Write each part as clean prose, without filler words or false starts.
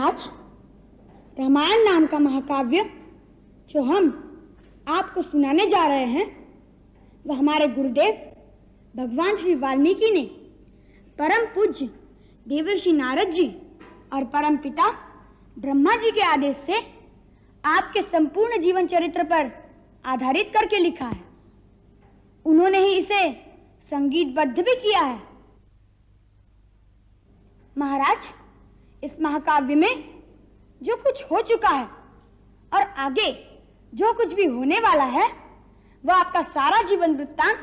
महाराज, रामायण नाम का महाकाव्य जो हम आपको सुनाने जा रहे हैं वह हमारे गुरुदेव भगवान श्री वाल्मीकि ने परम पूज्य देवर्षि नारद जी और परम पिता ब्रह्मा जी के आदेश से आपके संपूर्ण जीवन चरित्र पर आधारित करके लिखा है। उन्होंने ही इसे संगीतबद्ध भी किया है। महाराज, इस महाकाव्य में जो कुछ हो चुका है और आगे जो कुछ भी होने वाला है वह आपका सारा जीवन वृत्तांत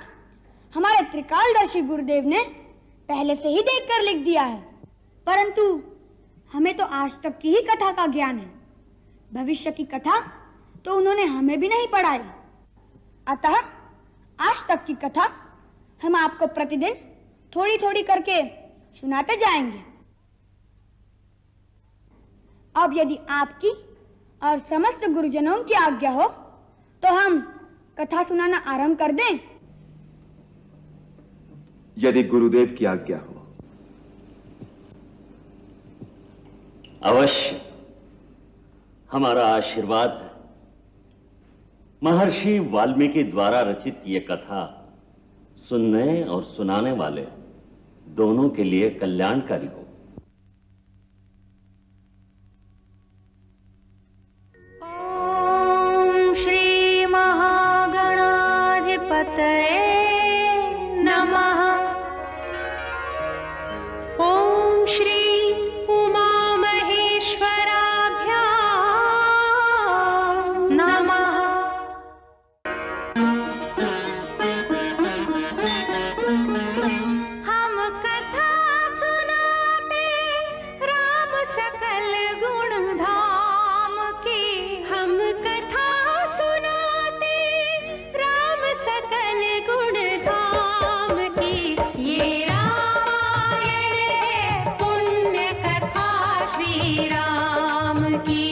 हमारे त्रिकालदर्शी गुरुदेव ने पहले से ही देखकर लिख दिया है, परंतु हमें तो आज तक की ही कथा का ज्ञान है। भविष्य की कथा तो उन्होंने हमें भी नहीं पढ़ाई। अतः आज तक की कथा हम आपको प्रतिदिन थोड़ी थोड़ी करके सुनाते जाएंगे। अब यदि आपकी और समस्त गुरुजनों की आज्ञा हो तो हम कथा सुनाना आरंभ कर दें। यदि गुरुदेव की आज्ञा हो। अवश्य, हमारा आशीर्वाद है। महर्षि वाल्मीकि द्वारा रचित ये कथा सुनने और सुनाने वाले दोनों के लिए कल्याणकारी हो। ओम श्री महागणाधिपतये नमः। ओम श्री उमा महेश्वराभ्यां नमः। हम कथा सुनाते राम सकल गुण धाम की। हम कथा सुनाते राम सकल गुण धाम की। ये रामायण है पुण्य कथा श्री राम की।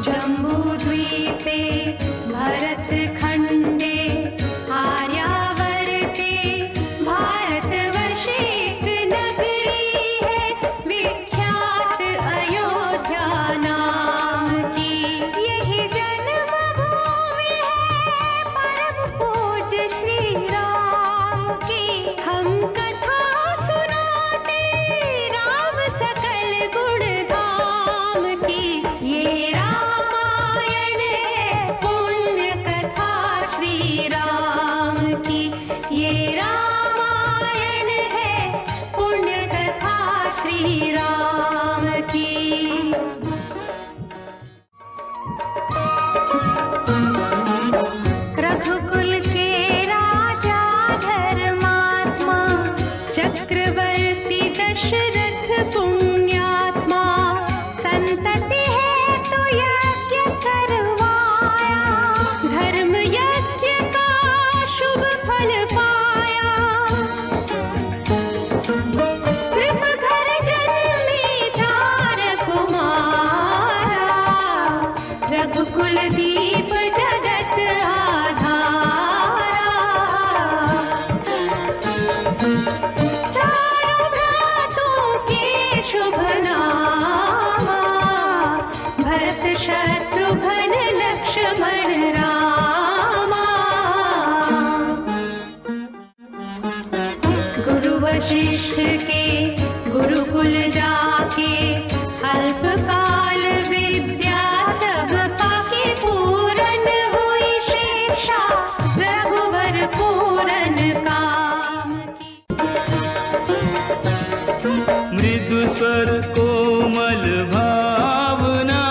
जम्बूद्वीपे भरतखण्डे आर्यावर्ते भारतवर्षे एक नगरी है विख्यात अयोध्या नाम की। यही जन्मभूमि है परम पूज्य श्री राम की। हम कथा सुनाते राम सकल गुण धाम की। ये रामायण है पुण्य कथा श्री राम की। ये रामायण है पुण्य कथा श्री राम की। रघुकुल के राजा धर्मात्मा चक्रवर्ती दशरथ पुण्यात्मा। संतति है तो यज्ञ करवाया, धर्म यज्ञ का शुभ फल पाया। कृप घर जन्मे चार कुमारा, रघुकुल दीप जगत आधारा। चारों भ्रातों के शुभ नामा, भरत शत्रुघ्न लक्ष्मण रामा। गुरु वशिष्ठ के गुरुकुल जाके अल्पकाल विद्या सब पाके। पूरन हुई शिक्षा रघुवर पूरन काम की। मृदु स्वर कोमल भावना,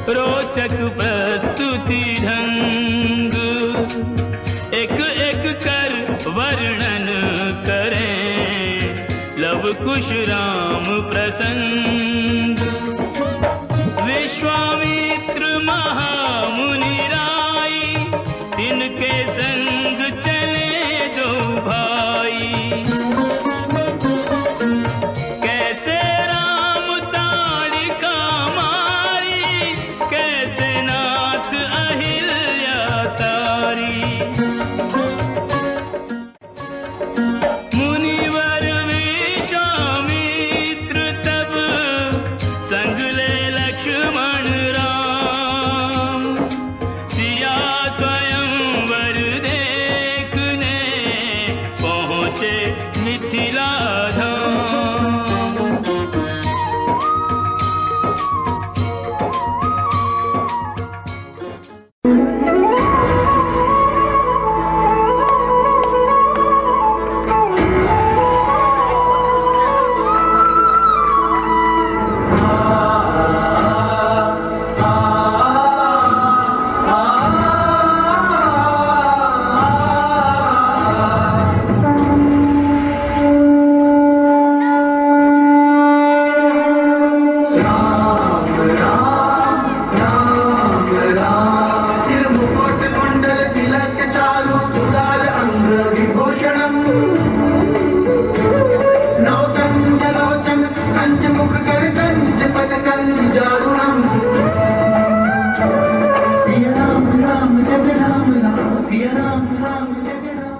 रोचक प्रस्तुति ढंग। एक एक कर वर्णन करें लव कुश राम प्रसंग। विश्वामित्र महामुनि राई, तिनके संग चले दो भाई। कैसे राम ताड़िका मारी, कैसे नाथ अहिल्या तारी। सिया राम राम जय जय राम।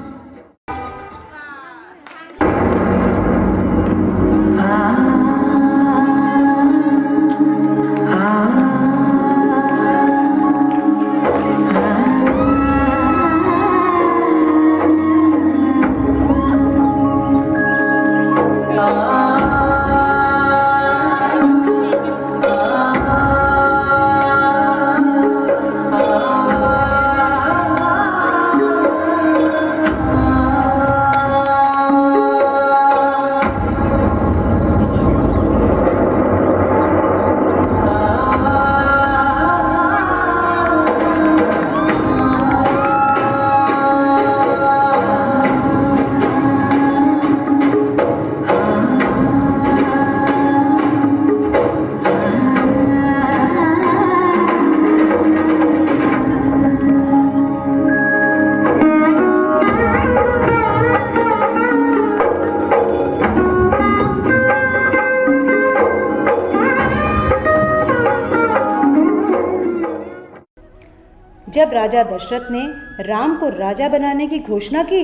जब राजा दशरथ ने राम को राजा बनाने की घोषणा की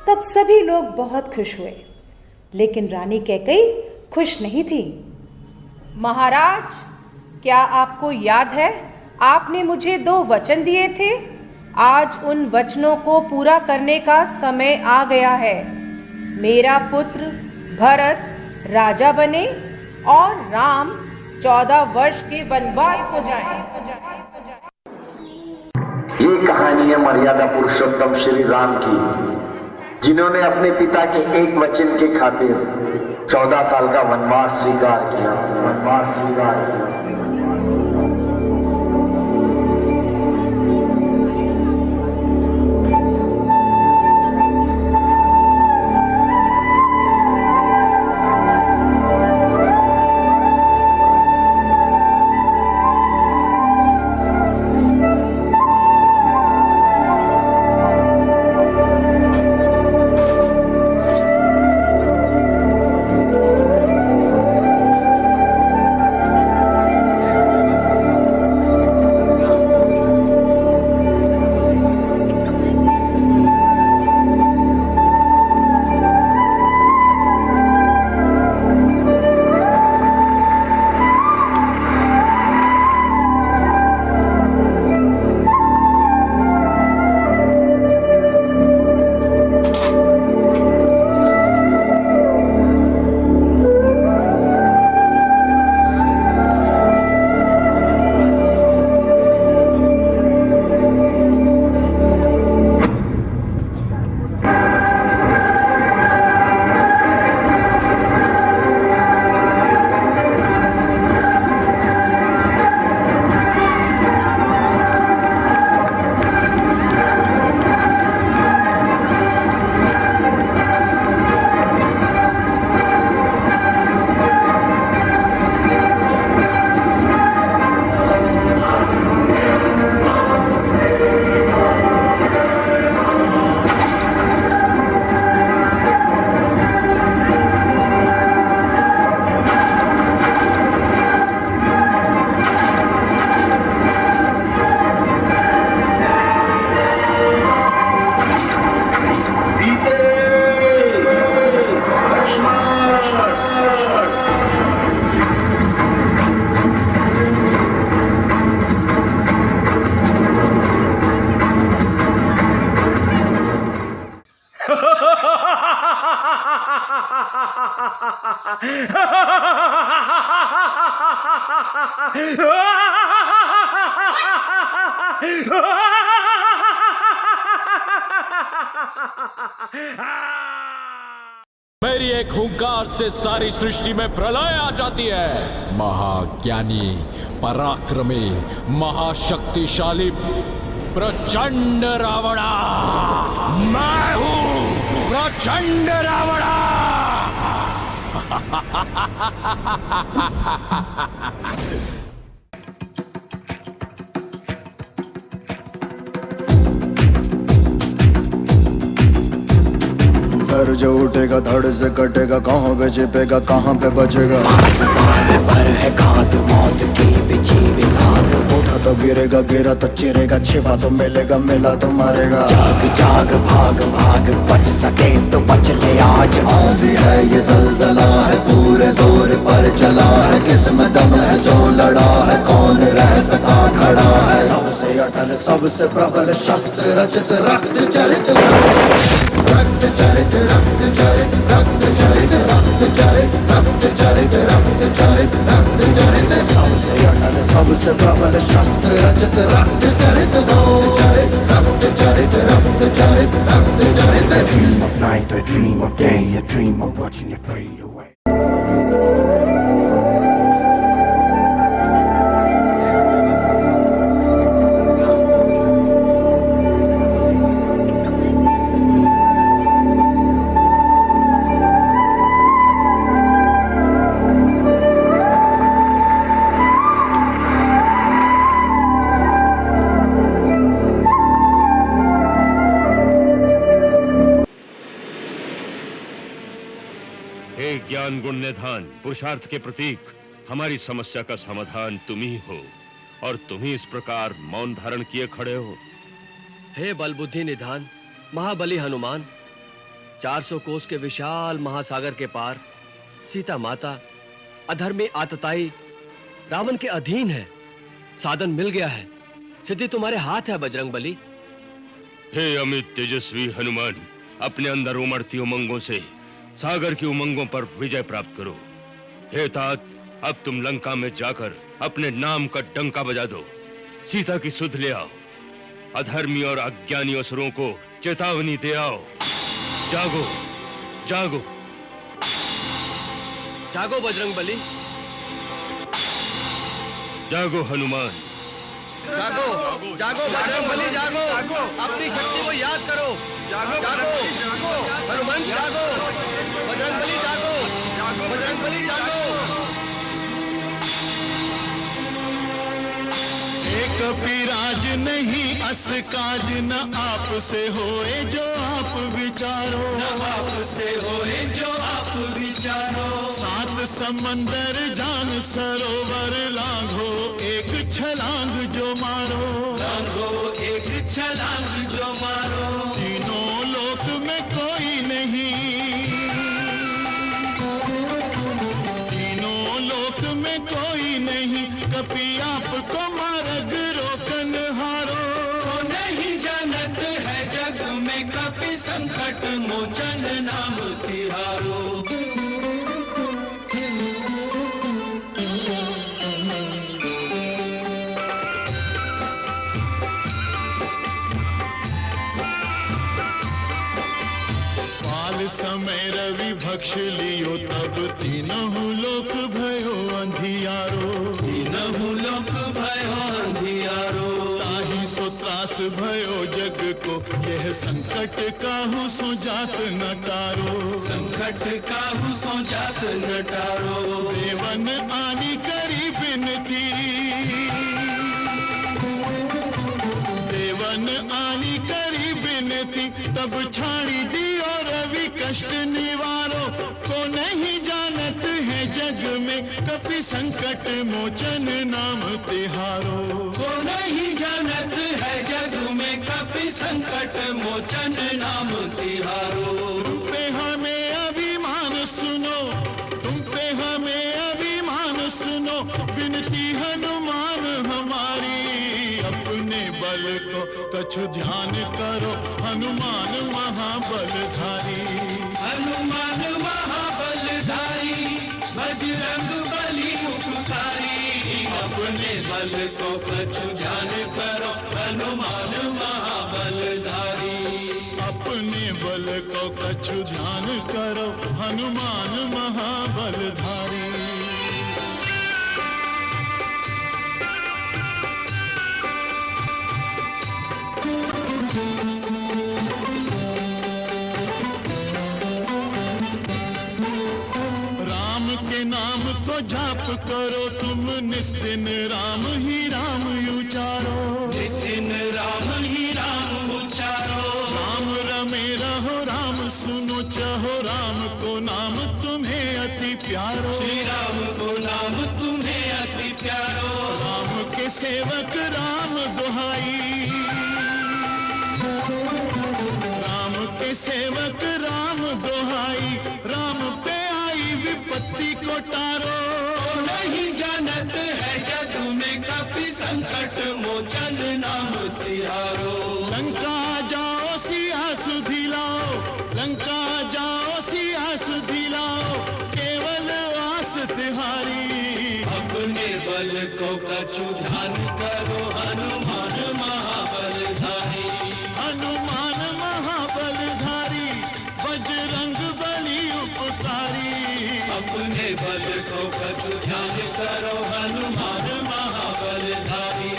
तब सभी लोग बहुत खुश हुए, लेकिन रानी कैकेयी खुश नहीं थी। महाराज, क्या आपको याद है आपने मुझे 2 वचन दिए थे? आज उन वचनों को पूरा करने का समय आ गया है। मेरा पुत्र भरत राजा बने और राम 14 वर्ष के वनवास को जाए। ये कहानी है मर्यादा पुरुषोत्तम श्री राम की, जिन्होंने अपने पिता के एक वचन के खातिर 14 साल का वनवास स्वीकार किया। मेरी एक हुंकार से सारी सृष्टि में प्रलय आ जाती है। महाज्ञानी, पराक्रमी, महाशक्तिशाली प्रचंड रावणा, मैं हूं प्रचंड रावणा। लहर जो उठेगा धड़ से कटेगा, कहाँ पे छिपेगा कहाँ पे बचेगा। पर है घात मौत की बिछी बिसात, उठा तो गिरेगा गिरा तो चिरेगा, छिपा तो मिलेगा मिला तो मारेगा। जाग जाग भाग भाग बच सके तो बच ले आज, आंधी है ये ज़लज़ला है पूरे जोर पर चला है, किसमें दम है जो लड़ा है कौन रह सका खड़ा है। सबसे अटल सबसे प्रबल शस्त्र रचित रक्त चरित, रक्त चरित रक्त चरित रक्त चरित रक्त चरित रक्त चरित रक्त चरित रक्त चरित, सबसे अटल सबसे प्रबल शस्त्र रचित रक्त चरित रक्त चरित रक्त चरित रक्त चरित। I dream of night, I dream of day, I dream of watching you fade away. ज्ञान गुण निधान पुरुषार्थ के प्रतीक, हमारी समस्या का समाधान तुम ही हो और तुम ही इस प्रकार मौन धारण किए खड़े हो। हे बल बुद्धि निधान महाबली हनुमान, 400 कोस के विशाल महासागर के पार सीता माता अधर्मी आतताई रावण के अधीन है, साधन मिल गया है, सिद्धि तुम्हारे हाथ है बजरंग बली। हे अमित तेजस्वी हनुमान, अपने अंदर उमड़ती उमंगों से सागर की उमंगों पर विजय प्राप्त करो। हे तात, अब तुम लंका में जाकर अपने नाम का डंका बजा दो, सीता की सुध ले आओ, अधर्मी और अज्ञानी असुरों को चेतावनी दे आओ। जागो जागो जागो बजरंग बली, जागो हनुमान, जागो जागो बजरंग बली, जागो अपनी शक्ति को याद करो। जागो जागो हनुमान, जागो बजरंग बली, जागो बजरंग बली, जागो। कपिराज नहीं अस काज न आप से होए जो आप विचारो, न आप से होए जो आप विचारो। 7 समंदर जान सरोवर लांघो एक छलांग जो मारो, लांघो एक छलांग जो मारो। तीनों लोक में कोई नहीं, तीनों लोक में कोई नहीं, कपि आपको मार्ग रोकन हारो। नहीं जानत है जग में कपि संकट मोचन नाम तिहारो। समय रवि भक्ष लियो तब तीनहु लोक भयो अंधियारो, तीनहु लोक भयो अंधियारो। ताहि सो त्रास भयो जग को यह संकट काहू सो जात न टारो, संकट काहू सो जात न टारो। देवन आनी करी बिनती, देवन आनी करी बिनती, तब छाड़ी दी और रवि कष्ट निवारो। को नहीं जानत है जग में कपि संकट मोचन नाम तिहारो, को नहीं जानत है जग में कपि संकट मोचन नाम तिहारो। तुम पे हमें अभिमान सुनो, तुम पे हमें अभिमान सुनो, बिनती हनुमान हमारी। अपने बल को कछु ध्यान करो, हनुमान महाबलधारी, हनुमान महाबलधारी, बजरंग बली उपकारी। अपने बल को कछु ध्यान करो, हनुमान महाबलधारी, अपने बल को कछु ध्यान करो, हनुमान महाबलधारी। राम के नाम को जाप करो तुम निस्दिन, राम ही राम उचारो, निस्दिन राम ही राम उचारो। राम रमे रहो राम सुनो चह सेवक राम दोहाई, राम पे आई विपत्ति को टारो। नहीं जानत है जग में कपि संकट मोचन नाम तिहारो। लंका जाओ सिया सुधि लाओ, लंका जाओ सिया सुधि लाओ, केवल आस तिहारी। अपने बल को कछु ध्यान करो, हनुमान महाबलधारी। हनुमान महाबलधारी, बजरंग बली उपकारी। अपने बल को कछु ध्यान करो, हनुमान महाबलधारी।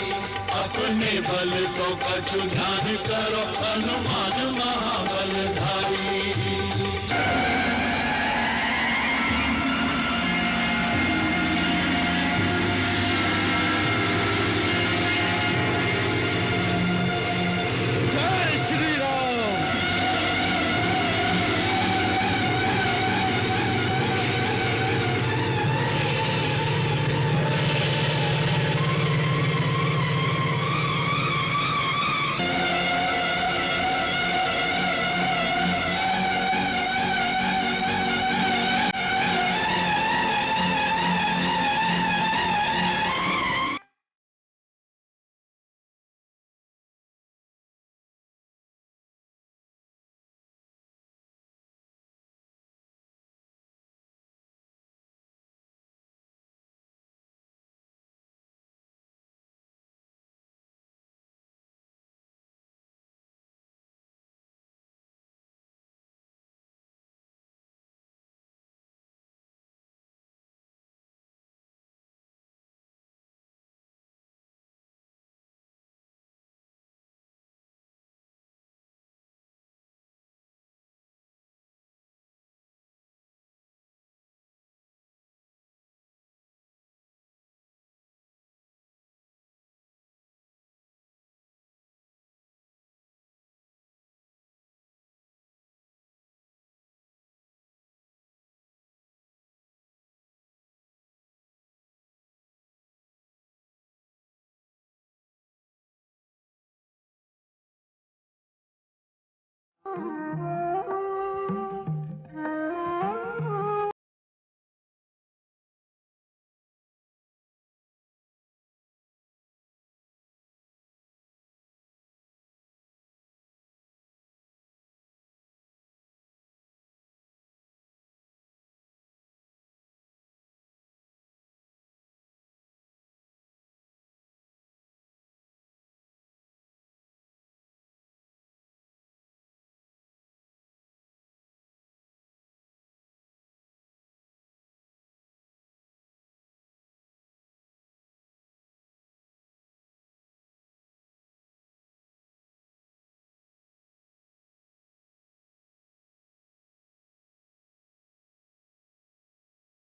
अपने बल को कछु ध्यान करो, हनुमान महाबलधारी। जय श्री राम।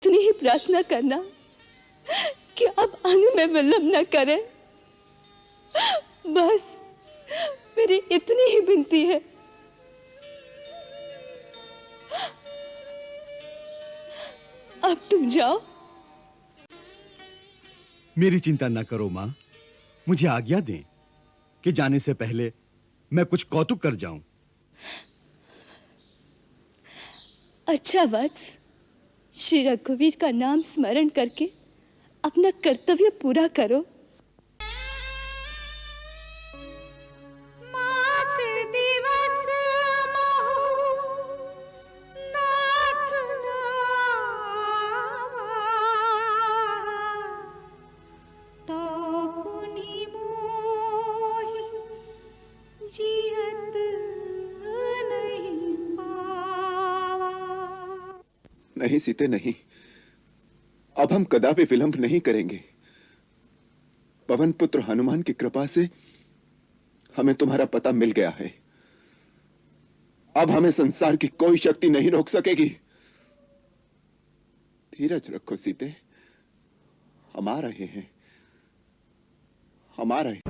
इतनी ही प्रार्थना करना कि अब आने में विलंब न करें। बस मेरी इतनी ही विनती है। अब तुम जाओ। मेरी चिंता न करो मां, मुझे आज्ञा दें कि जाने से पहले मैं कुछ कौतुक कर जाऊं। अच्छा वत्स, श्री रघुवीर का नाम स्मरण करके अपना कर्तव्य पूरा करो। मास दिवस महु नाथ नावा, तो पुनि मोहि जियत नहीं पावा। नहीं सीते नहीं, अब हम कदापि विलंब नहीं करेंगे। पवन पुत्र हनुमान की कृपा से हमें तुम्हारा पता मिल गया है। अब हमें संसार की कोई शक्ति नहीं रोक सकेगी। धीरज रखो सीते, हम आ रहे हैं, हम आ रहे हैं।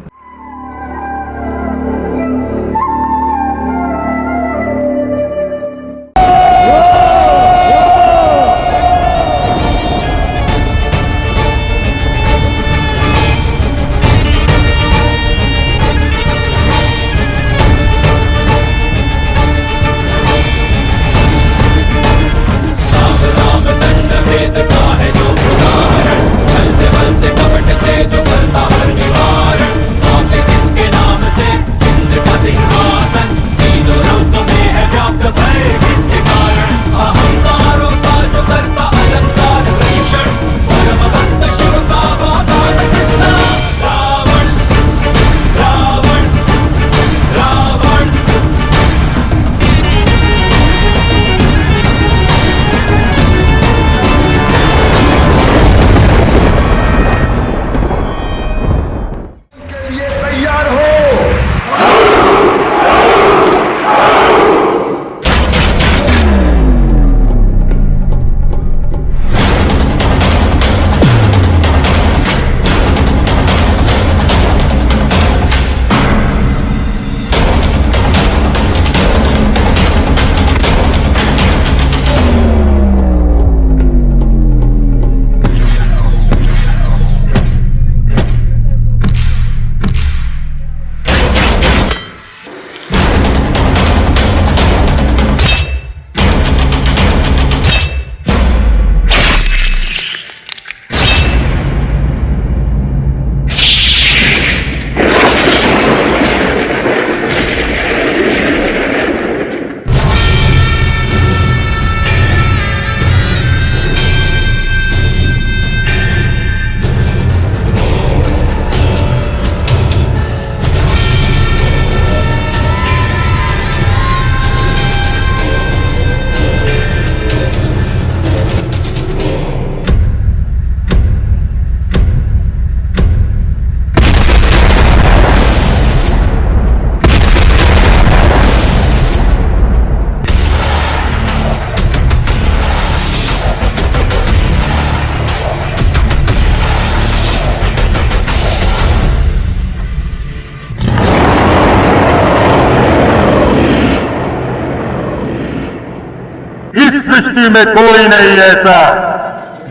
सृष्टि में कोई नहीं ऐसा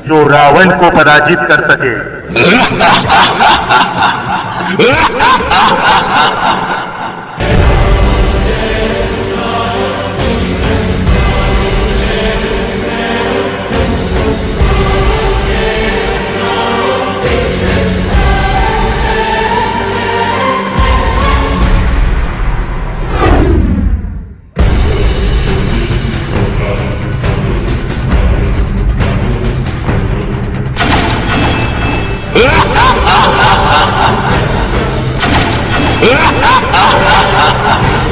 जो रावण को पराजित कर सके। Ha ha ha ha!